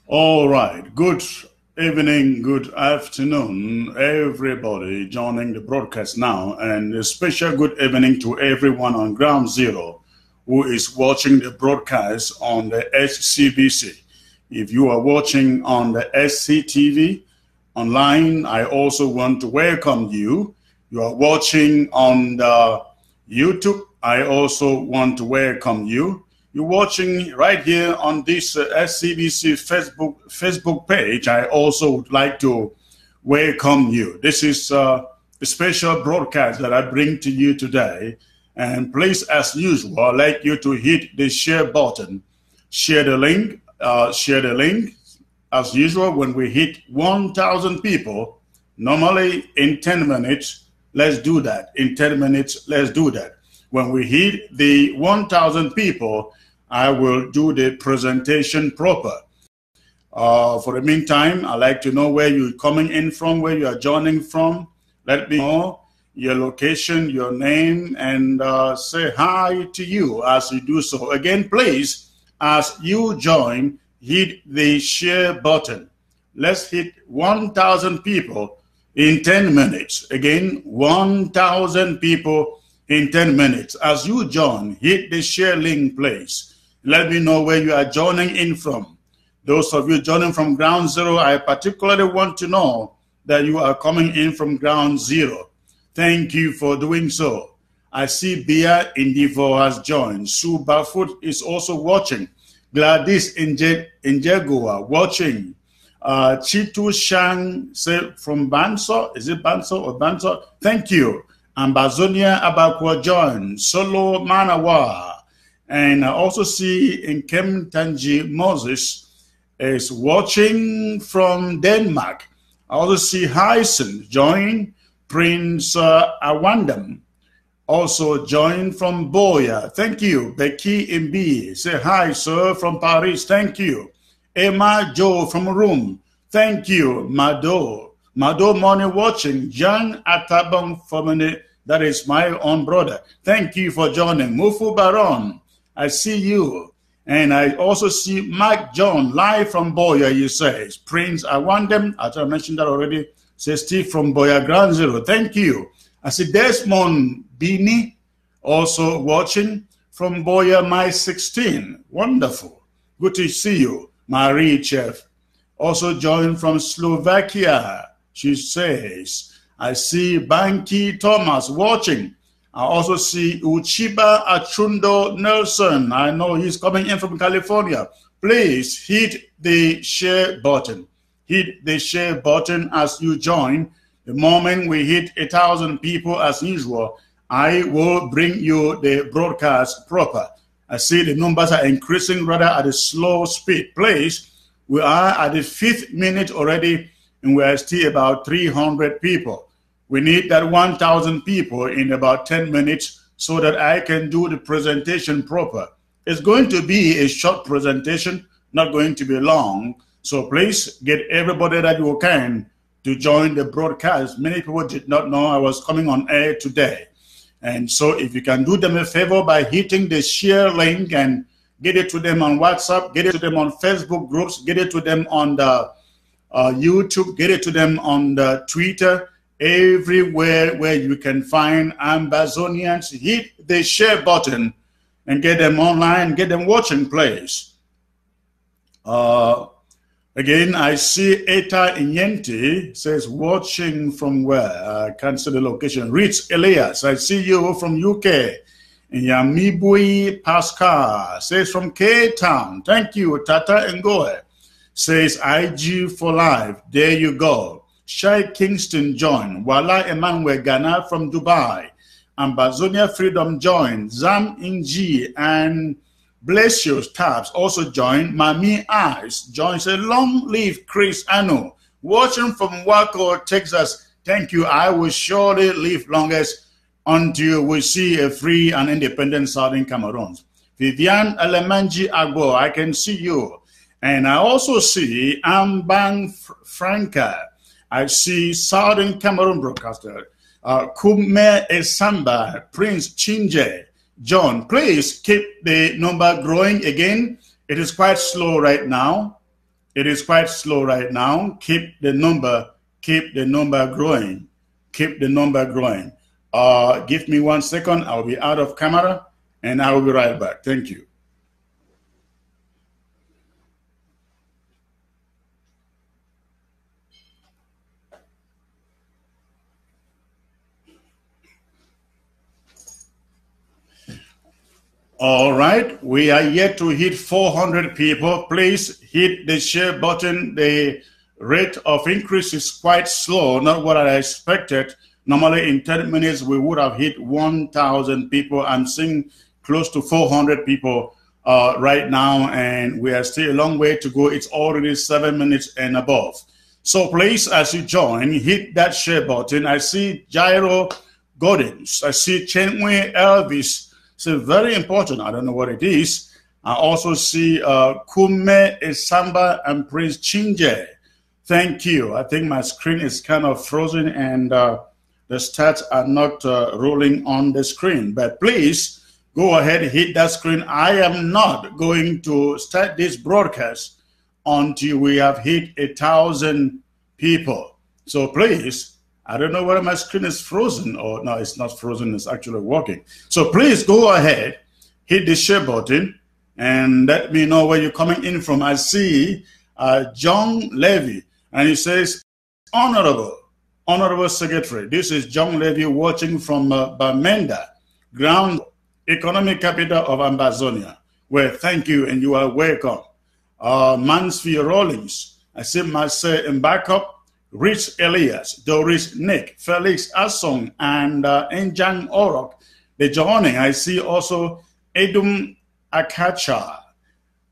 All right. Good evening, good afternoon, everybody joining the broadcast now. And a special good evening to everyone on Ground Zero who is watching the broadcast on the SCBC. If you are watching on the SCTV online, I also want to welcome you. You are watching on the YouTube, I also want to welcome you. You're watching right here on this SCBC Facebook page. I also would like to welcome you. This is a special broadcast that I bring to you today. And please, as usual, I'd like you to hit the share button. Share the link. As usual, when we hit 1,000 people, normally in 10 minutes, let's do that. In 10 minutes, let's do that. When we hit the 1,000 people, I will do the presentation proper. For the meantime, I'd like to know where you're coming in from, where you are joining from. Let me know your location, your name, and say hi to you as you do so. Again, please, as you join, hit the share button. Let's hit 1,000 people in 10 minutes. Again, 1,000 people in 10 minutes. As you join, hit the share link, please. Let me know where you are joining in from. Those of you joining from Ground Zero, I particularly want to know that you are coming in from Ground Zero. Thank you for doing so. I see Bia Indivo has joined. Sue Bafoot is also watching. Gladys Injegoa watching. Chitu Shang from Banso. Is it Banso or Banso? Thank you. Ambazonia Abakwa joined. Solo Manawa. And I also see Nkem Tanji Moses is watching from Denmark. I also see Hyson join. Prince Awandam also joined from Boya. Thank you. Becky Mb. Say hi, sir, from Paris. Thank you. Emma Joe from Rome. Thank you. Mado Money watching. Jan Atabong Family. That is my own brother. Thank you for joining. Mufu Baron. I see you. And I also see Mike John live from Boya, you say. Prince Awandem, as I mentioned that already, says Steve from Boya Ground Zero. Thank you. I see Desmond Bini also watching from Boya My 16. Wonderful. Good to see you. Marie Chef also joined from Slovakia. She says, I see Banky Thomas watching. I also see Uchiba Achundo Nelson. I know he's coming in from California. Please hit the share button. Hit the share button as you join. The moment we hit 1,000 people as usual, I will bring you the broadcast proper. I see the numbers are increasing rather at a slow speed. Please, we are at the 5th minute already, and we are still about 300 people. We need that 1,000 people in about 10 minutes so that I can do the presentation proper. It's going to be a short presentation, not going to be long. So please get everybody that you can to join the broadcast. Many people did not know I was coming on air today. And so if you can do them a favor by hitting the share link and get it to them on WhatsApp, get it to them on Facebook groups, get it to them on the YouTube, get it to them on the Twitter, everywhere where you can find Ambazonians, hit the share button and get them online, get them watching, please. Again, I see Eta Inyenti says watching from where? I can't see the location. Rich Elias, I see you from UK. Yamibui Pascal says from K-Town. Thank you. Tata Ngoe says IG for life. There you go. Shai Kingston joined. Wala Emmanuel Ghana from Dubai. Ambazonia Freedom joined. Zam Inji and Blessius Tabs also joined. Mami Eyes joins. A long live Chris Anu. Watching from Waco, Texas. Thank you. I will surely live longest until we see a free and independent Southern Cameroon. Vivian Elemanji Agbo, I can see you. And I also see Ambang Franca. I see Southern Cameroon broadcaster, Kume Esamba, Prince Chinje, John. Please keep the number growing again. It is quite slow right now. It is quite slow right now. Keep the number growing. Keep the number growing. Give me 1 second. I'll be out of camera and I will be right back. Thank you. All right, we are yet to hit 400 people. Please hit the share button. The rate of increase is quite slow, not what I expected. Normally in 10 minutes, we would have hit 1,000 people. I'm seeing close to 400 people right now, and we are still a long way to go. It's already 7 minutes and above. So please, as you join, hit that share button. I see Jairo Gordons. I see Chenwe Elvis. So very important. I don't know what it is. I also see Kume Esamba and Prince Chinje. Thank you. I think my screen is kind of frozen and the stats are not rolling on the screen. But please go ahead, hit that screen. I am not going to start this broadcast until we have hit 1,000 people. So please, I don't know whether my screen is frozen or no, it's not frozen. It's actually working. So please go ahead, hit the share button and let me know where you're coming in from. I see John Levy and he says, Honorable Secretary, this is John Levy watching from Bamenda, ground economic capital of Ambazonia. Well, thank you and you are welcome. Mansfield Rawlings, I see Marcel Mbakop, Rich Elias, Doris Nick, Felix Asong, and Enjang Orok. The joining, I see also Edum Akacha,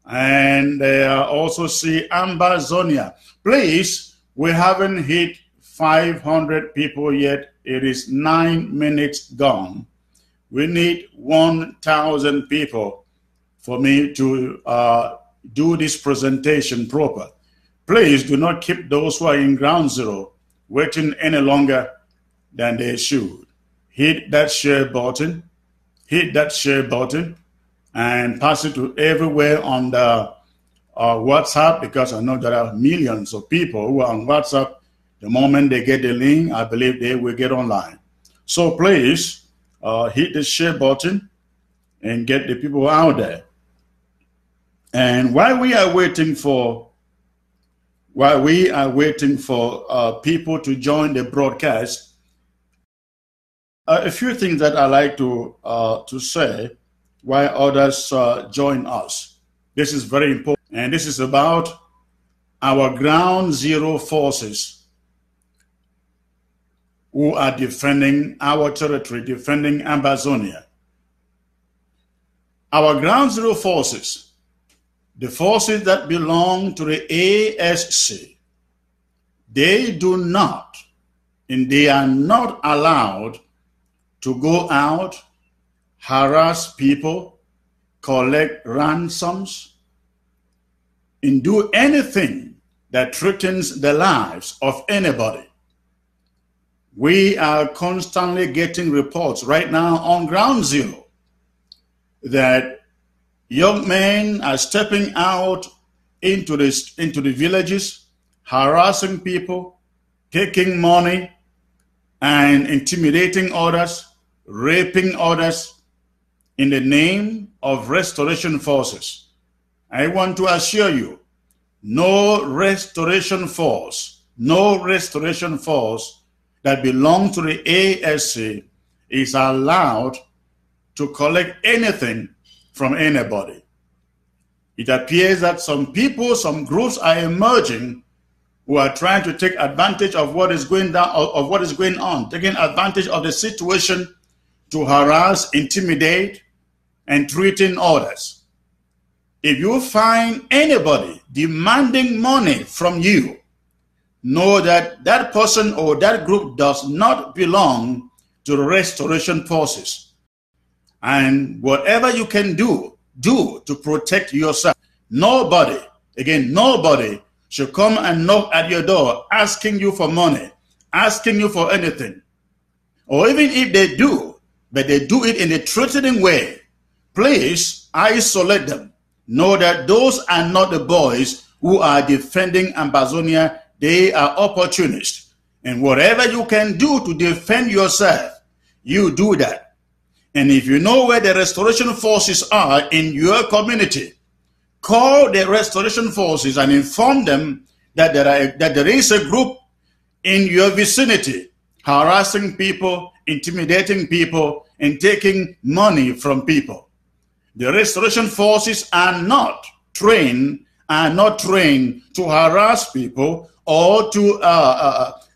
and I also see Ambazonia. Please, we haven't hit 500 people yet. It is 9 minutes gone. We need 1,000 people for me to do this presentation proper. Please do not keep those who are in ground zero waiting any longer than they should. Hit that share button, and pass it to everywhere on the WhatsApp, because I know there are millions of people who are on WhatsApp. The moment they get the link, I believe they will get online. So please hit the share button and get the people out there. And while we are waiting for people to join the broadcast, a few things that I like to say while others join us. This is very important, and this is about our ground zero forces who are defending our territory, defending Ambazonia. Our ground zero forces, the forces that belong to the ASC, they do not, and they are not allowed to go out, harass people, collect ransoms, and do anything that threatens the lives of anybody. We are constantly getting reports right now on ground zero that young men are stepping out into the villages, harassing people, taking money, and intimidating others, raping others in the name of restoration forces. I want to assure you, no restoration force that belongs to the ASC is allowed to collect anything from anybody. It appears that some people, some groups are emerging who are trying to take advantage of what is going on, taking advantage of the situation to harass, intimidate, and threaten others. If you find anybody demanding money from you, know that that person or that group does not belong to the restoration forces. And whatever you can do to protect yourself. Nobody should come and knock at your door asking you for money, asking you for anything. Or even if they do, but they do it in a threatening way, please isolate them. Know that those are not the boys who are defending Ambazonia, they are opportunists. And whatever you can do to defend yourself, you do that. And if you know where the restoration forces are in your community, call the restoration forces and inform them that there is a group in your vicinity harassing people, intimidating people, and taking money from people. The restoration forces are not trained to harass people or to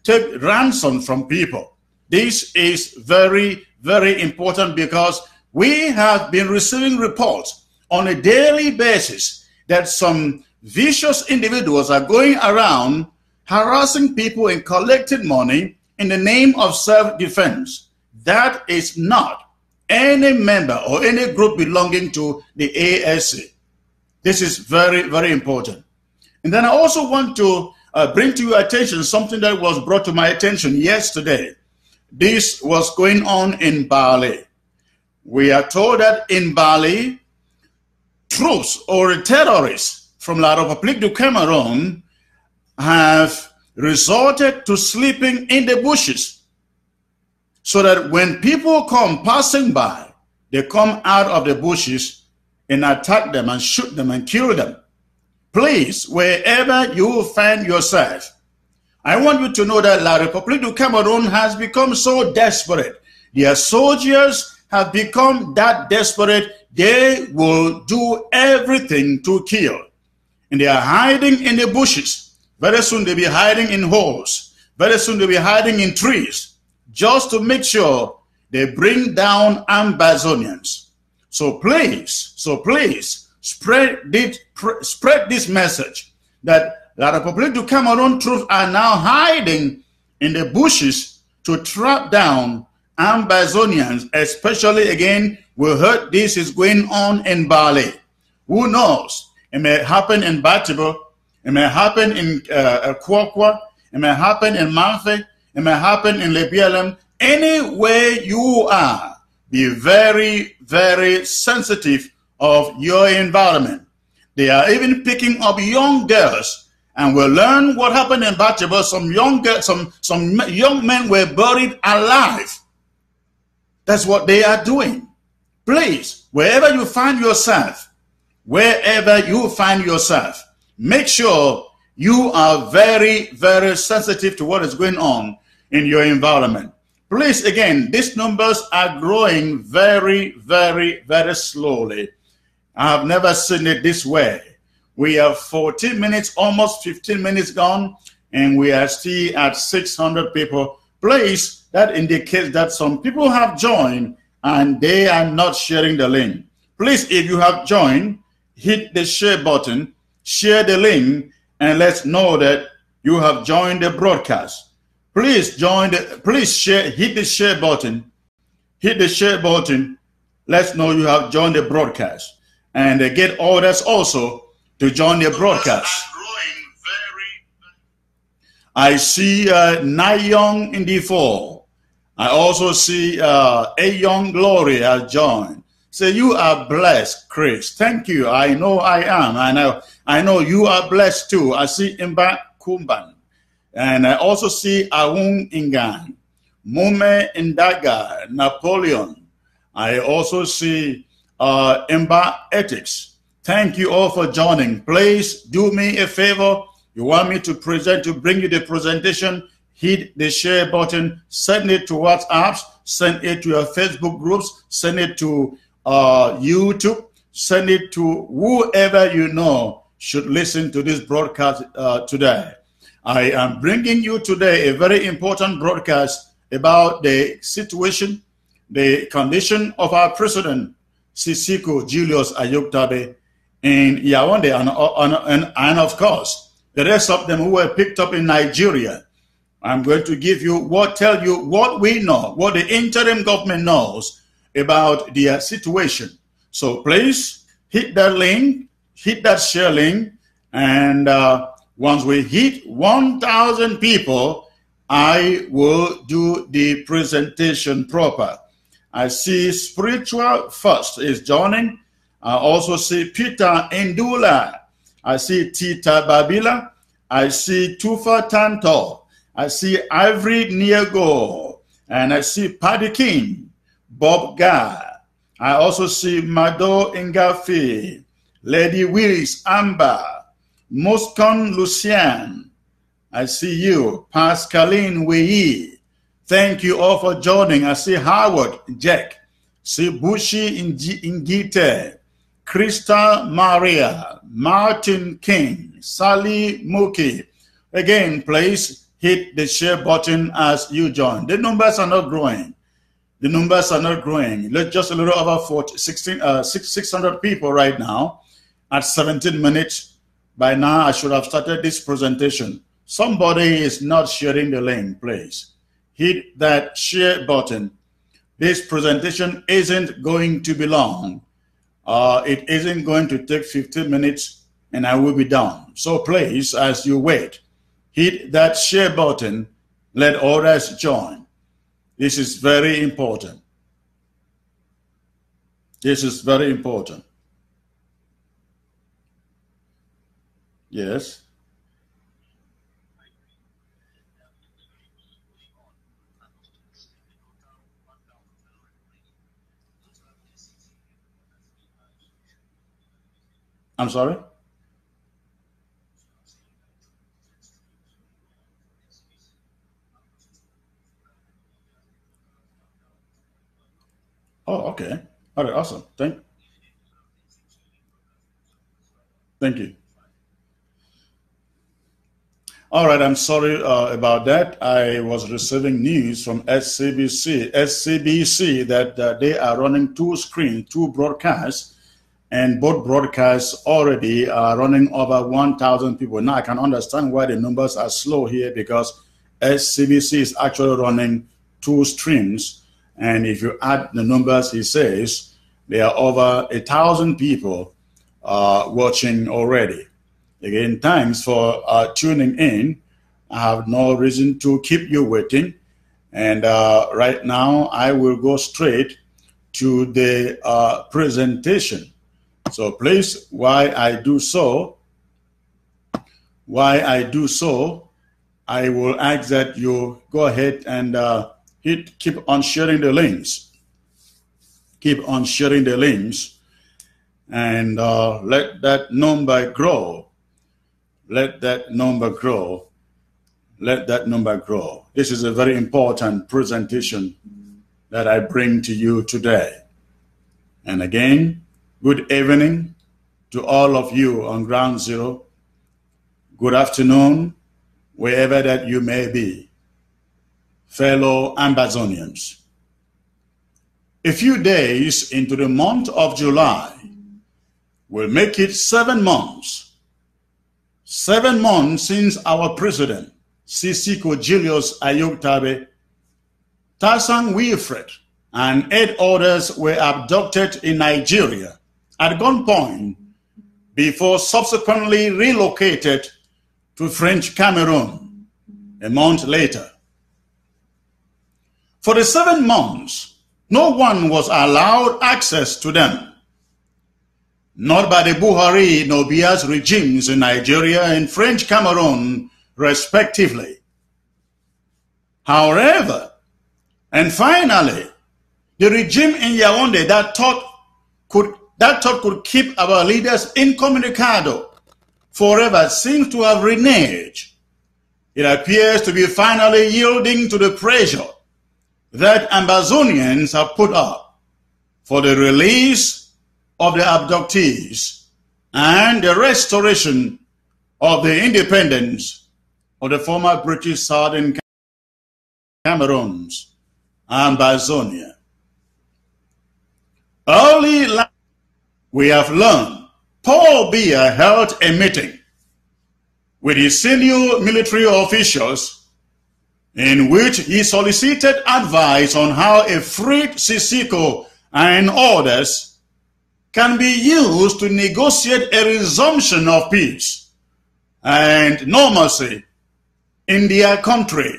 take ransom from people. This is very, very important, because we have been receiving reports on a daily basis that some vicious individuals are going around harassing people and collecting money in the name of self-defense. That is not any member or any group belonging to the ASC. This is very, very important. And then I also want to bring to your attention something that was brought to my attention yesterday. This was going on in Bali. We are told that in Bali, troops or terrorists from La République du Cameroon have resorted to sleeping in the bushes, so that when people come passing by, they come out of the bushes and attack them and shoot them and kill them. Please, wherever you find yourself, I want you to know that La République du Cameroon has become so desperate. Their soldiers have become that desperate, they will do everything to kill. And they are hiding in the bushes. Very soon they'll be hiding in holes. Very soon they'll be hiding in trees, just to make sure they bring down Ambazonians. So please, spread this message that La République du Cameroon troops are now hiding in the bushes to trap down Ambazonians, especially, again, we heard this is going on in Bali. Who knows? It may happen in Batibo, it may happen in Kwakwa, it may happen in Manfe, it may happen in Lebielem. Anywhere you are, be very, very sensitive of your environment. They are even picking up young girls. And we'll learn what happened in Batibo. Some young men were buried alive. That's what they are doing. Please, wherever you find yourself, make sure you are very, very sensitive to what is going on in your environment. Please, again, these numbers are growing very, very, very slowly. I have never seen it this way. We have 14 minutes, almost 15 minutes gone, and we are still at 600 people. Please, that indicates that some people have joined and they are not sharing the link. Please, if you have joined, hit the share button, share the link, and let's know that you have joined the broadcast. Please share, hit the share button. Hit the share button. Let's know you have joined the broadcast. And get others also to join the broadcast. I see Nayong in the fall. I also see A Young Glory has joined. Say, you are blessed, Chris. Thank you. I know I am. I know you are blessed too. I see Imba Kumban. And I also see Awung Ingan, Mume Indaga, Napoleon. I also see Imba Ethics. Thank you all for joining. Please do me a favor. You want me to bring you the presentation, hit the share button, send it to WhatsApp, send it to your Facebook groups, send it to YouTube, send it to whoever you know should listen to this broadcast today. I am bringing you today a very important broadcast about the situation, the condition of our president, Sisiko Julius Ayoktabe, in Yaoundé, and of course, the rest of them who were picked up in Nigeria. I'm going to tell you what we know, what the interim government knows about their situation. So please hit that link, hit that share link, and once we hit 1,000 people, I will do the presentation proper. I see Spiritual First is joining. I also see Peter Indula. I see Tita Babila. I see Tufa Tanto. I see Ivory Niago. And I see Paddy King, Bob Gar. I also see Mado Ingafi, Lady Willis Amber, Moscon Lucien. I see you, Pascaline Wei. Thank you all for joining. I see Howard Jack. See Bushi Ingite, Krista Maria, Martin King, Sally Mookie. Again, please hit the share button as you join. The numbers are not growing. The numbers are not growing. Let's just a little over 600 people right now at 17 minutes. By now, I should have started this presentation. Somebody is not sharing the link, please. Hit that share button. This presentation isn't going to be long. It isn't going to take 15 minutes and I will be done. So please, as you wait, hit that share button. Let others join. This is very important. This is very important. Yes. I'm sorry? Oh, okay. All right, awesome. Thank you. All right, I'm sorry about that. I was receiving news from SCBC that they are running two screens, two broadcasts, and both broadcasts already are running over 1,000 people. Now I can understand why the numbers are slow here, because SCBC is actually running two streams. And if you add the numbers, he says there are over 1,000 people watching already. Again, thanks for tuning in. I have no reason to keep you waiting. And right now, I will go straight to the presentation. So please, while I do so, I will ask that you go ahead and keep on sharing the links. Keep on sharing the links, and let that number grow. Let that number grow. Let that number grow. This is a very important presentation that I bring to you today. And again, good evening to all of you on Ground Zero. Good afternoon, wherever that you may be, fellow Ambazonians. A few days into the month of July will make it 7 months. 7 months since our president, Sisiko Julius Ayoktabe, Tasang Wilfred, and 8 others were abducted in Nigeria at gunpoint before subsequently relocated to French Cameroon a month later. For the 7 months, no one was allowed access to them, not by the Buhari nor Bia's regimes in Nigeria and French Cameroon, respectively. However, and finally, the regime in Yaoundé that thought could keep our leaders incommunicado forever seems to have reneged. It appears to be finally yielding to the pressure that Ambazonians have put up for the release of the abductees and the restoration of the independence of the former British Southern Cameroons, Ambazonia. Early last we have learned Paul Biya held a meeting with his senior military officials in which he solicited advice on how a freed Sisiko and others can be used to negotiate a resumption of peace and normalcy in their country.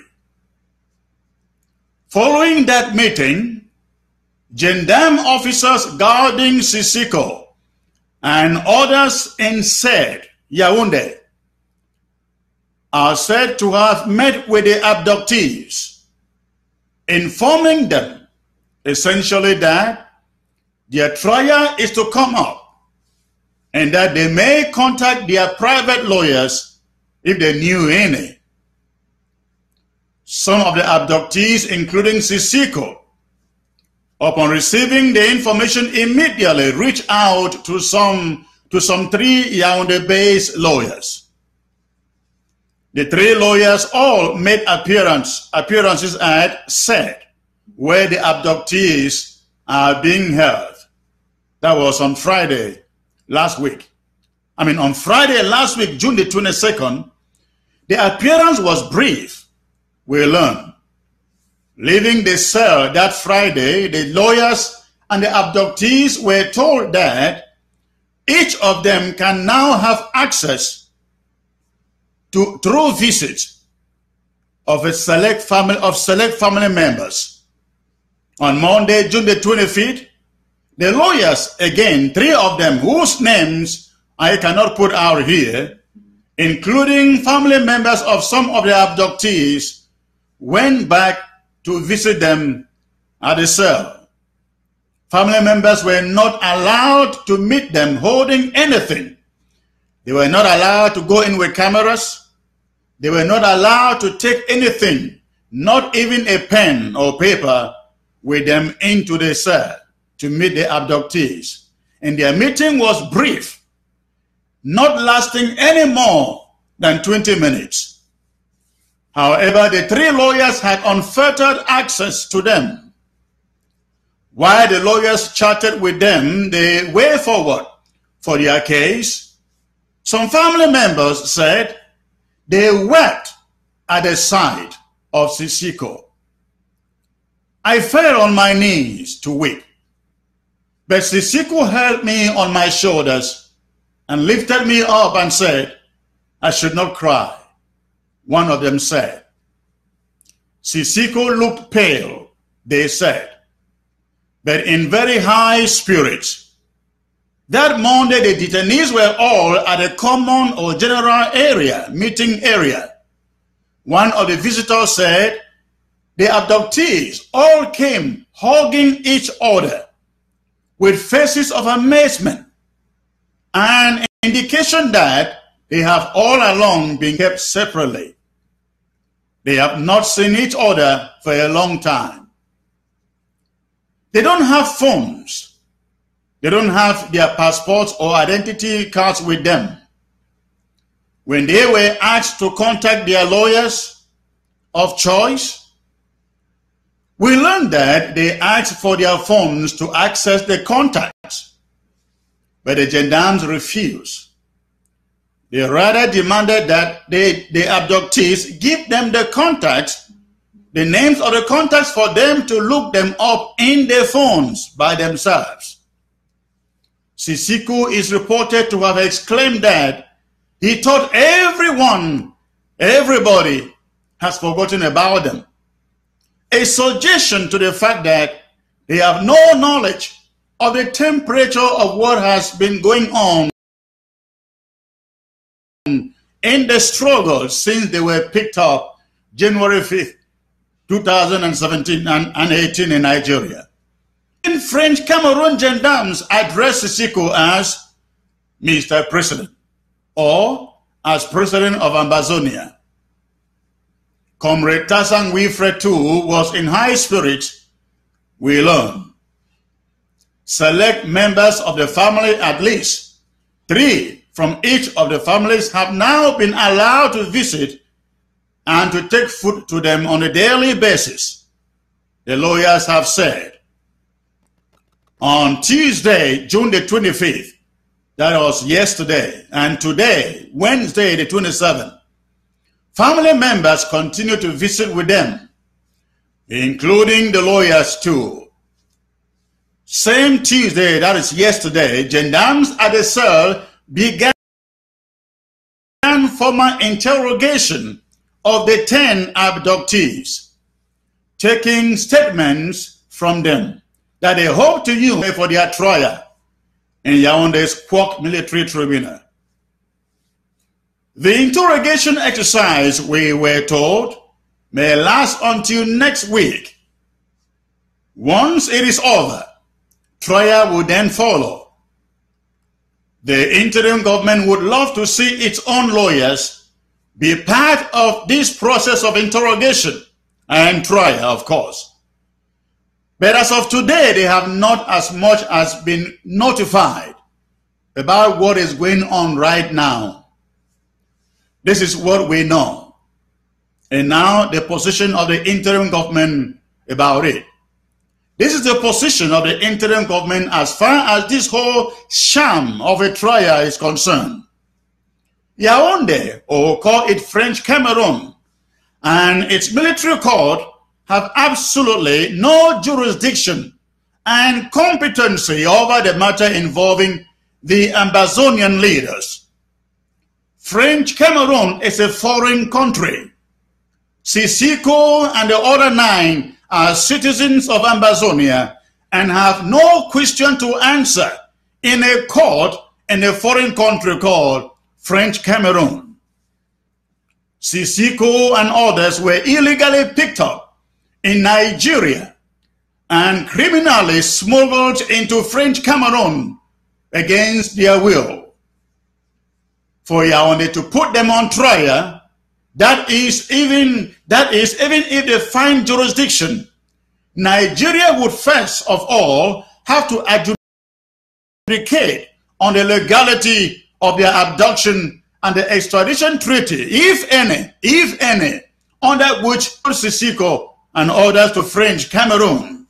Following that meeting, gendarme officers guarding Sisiko and others in said Yaoundé, are said to have met with the abductees, informing them essentially that their trial is to come up and that they may contact their private lawyers if they knew any. Some of the abductees, including Sisiko, upon receiving the information, immediately reached out to some 3 Yaoundé-based lawyers. The 3 lawyers all made appearances at SED, where the abductees are being held. That was on Friday last week. On Friday last week, June the 22nd, the appearance was brief, we learned. Leaving the cell that Friday, the lawyers and the abductees were told that each of them can now have access to through visits of select family members. On Monday, June the 25th, the lawyers, again, 3 of them, whose names I cannot put out here, including family members of some of the abductees, went back to visit them at the cell. Family members were not allowed to meet them holding anything. They were not allowed to go in with cameras. They were not allowed to take anything, not even a pen or paper, with them into the cell to meet the abductees. And their meeting was brief, not lasting any more than 20 minutes. However, the 3 lawyers had unfettered access to them. While the lawyers chatted with them the way forward for their case, some family members said they wept at the sight of Sisiko. I fell on my knees to weep, but Sisiko held me on my shoulders and lifted me up and said, I should not cry. One of them said. Sisiko looked pale, they said, but in very high spirits. That Monday, the detainees were all at a common or general meeting area. One of the visitors said, the abductees all came hugging each other with faces of amazement, an indication that they have all along been kept separately. They have not seen each other for a long time. They don't have phones. They don't have their passports or identity cards with them. When they were asked to contact their lawyers of choice, we learned that they asked for their phones to access the contacts, but the gendarmes refused. They rather demanded that the abductees give them the contacts, the names of the contacts, for them to look them up in their phones by themselves. Sisiko is reported to have exclaimed that he thought everybody has forgotten about them. A suggestion to the fact that they have no knowledge of the temperature of what has been going on in the struggle since they were picked up January 5th, 2017 and 18 in Nigeria. In French, Cameroon gendarmes addressed Sisiko as Mr. President or as President of Ambazonia. Comrade Tassang Wilfred too was in high spirits, we learn. Select members of the family, at least 3 from each of the families, have now been allowed to visit and to take food to them on a daily basis, the lawyers have said. On Tuesday, June the 25th, that was yesterday, and today, Wednesday the 27th, family members continue to visit with them, including the lawyers too. Same Tuesday, that is yesterday, gendarmes at the cell began formal interrogation of the 10 abductees, taking statements from them that they hope to use for their trial in Yaoundé's Kwok Military Tribunal. The interrogation exercise, we were told, may last until next week. Once it is over, trial will then follow. The interim government would love to see its own lawyers be part of this process of interrogation and trial, of course. But as of today, they have not as much as been notified about what is going on right now. This is what we know. And now the position of the interim government about it. This is the position of the interim government as far as this whole sham of a trial is concerned. Yaoundé, or call it French Cameroon, and its military court have absolutely no jurisdiction and competency over the matter involving the Ambazonian leaders. French Cameroon is a foreign country. Sissoko and the other 9 are citizens of Ambazonia and have no question to answer in a court in a foreign country called French Cameroon. Sissoko and others were illegally picked up in Nigeria and criminally smuggled into French Cameroon against their will. For Yaoundé to put them on trial, that is even if they find jurisdiction, Nigeria would first of all have to adjudicate on the legality of their abduction and the extradition treaty, if any, under which Sissoko and others to French Cameroon.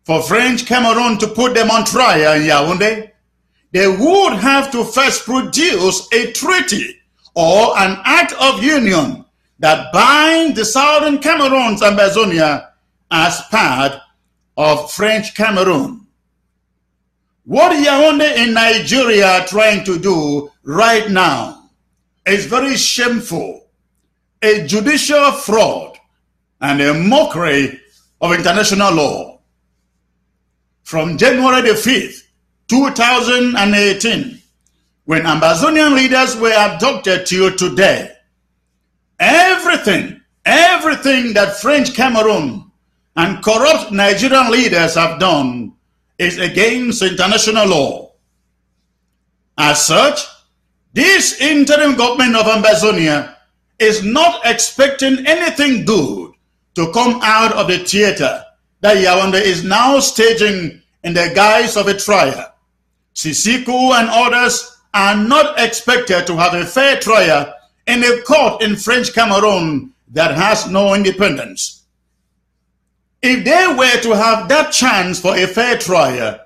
For French Cameroon to put them on trial in Yaoundé, they would have to first produce a treaty or an act of union that binds the southern Cameroons and Ambazonia as part of French Cameroon. What Yaoundé in Nigeria are trying to do right now is very shameful, a judicial fraud and a mockery of international law. From January the 5th, 2018, when Ambazonian leaders were abducted till today, everything that French Cameroon and corrupt Nigerian leaders have done is against international law. As such, this interim government of Ambazonia is not expecting anything good to come out of the theater that Yaoundé is now staging in the guise of a trial. Sissoko and others are not expected to have a fair trial in a court in French Cameroon that has no independence. If they were to have that chance for a fair trial,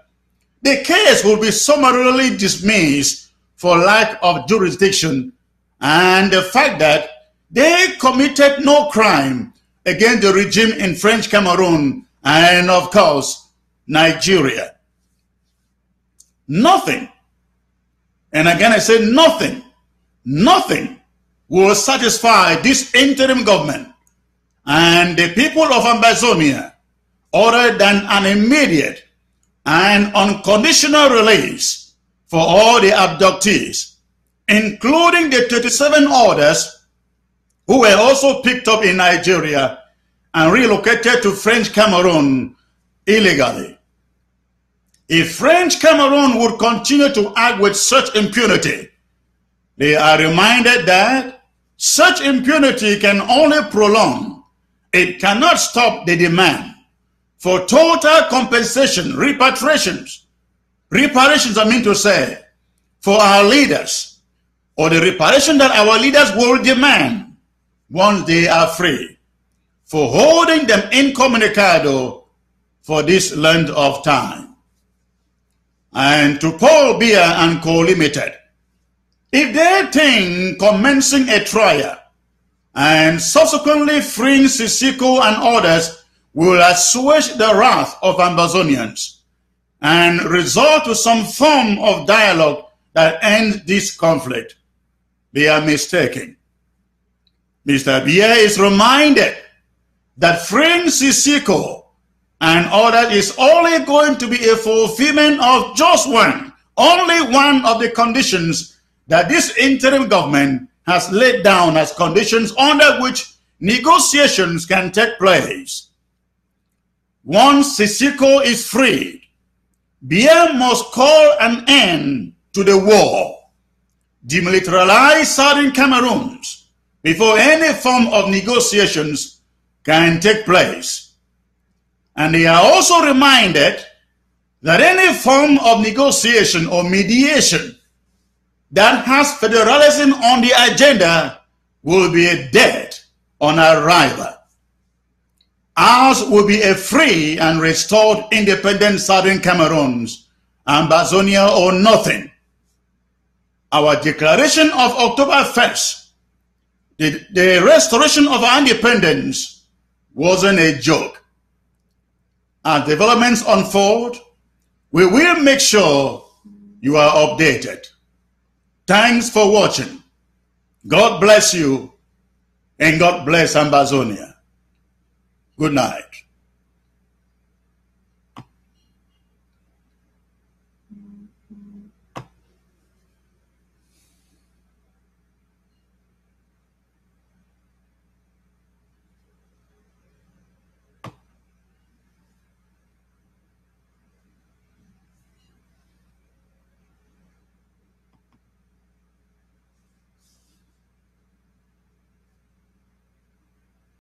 the case will be summarily dismissed for lack of jurisdiction and the fact that they committed no crime against the regime in French Cameroon and, of course, Nigeria. Nothing, and again I say nothing will satisfy this interim government and the people of Ambazonia other than an immediate and unconditional release for all the abductees, including the 37 others who were also picked up in Nigeria and relocated to French Cameroon illegally. If French Cameroon would continue to act with such impunity, they are reminded that such impunity can only prolong. It cannot stop the demand for total compensation, reparations I mean to say, for our leaders, or the reparation that our leaders will demand once they are free, for holding them incommunicado for this length of time. And to Paul Biya and Co. Limited, if they think commencing a trial and subsequently freeing Sissoko and others will assuage the wrath of Ambazonians and resort to some form of dialogue that ends this conflict, they are mistaken. Mr. Biya is reminded that freeing Sissoko and others is only going to be a fulfillment of just only one of the conditions that this interim government has laid down as conditions under which negotiations can take place. Once Sisiko is freed, Biya must call an end to the war, demilitarize southern Cameroons before any form of negotiations can take place. And they are also reminded that any form of negotiation or mediation that has federalism on the agenda will be a dead on arrival. Ours will be a free and restored independent Southern Cameroons, Ambazonia or nothing. Our declaration of October 1st, the restoration of our independence, wasn't a joke. As developments unfold, we will make sure you are updated. Thanks for watching. God bless you, and God bless Ambazonia. Good night.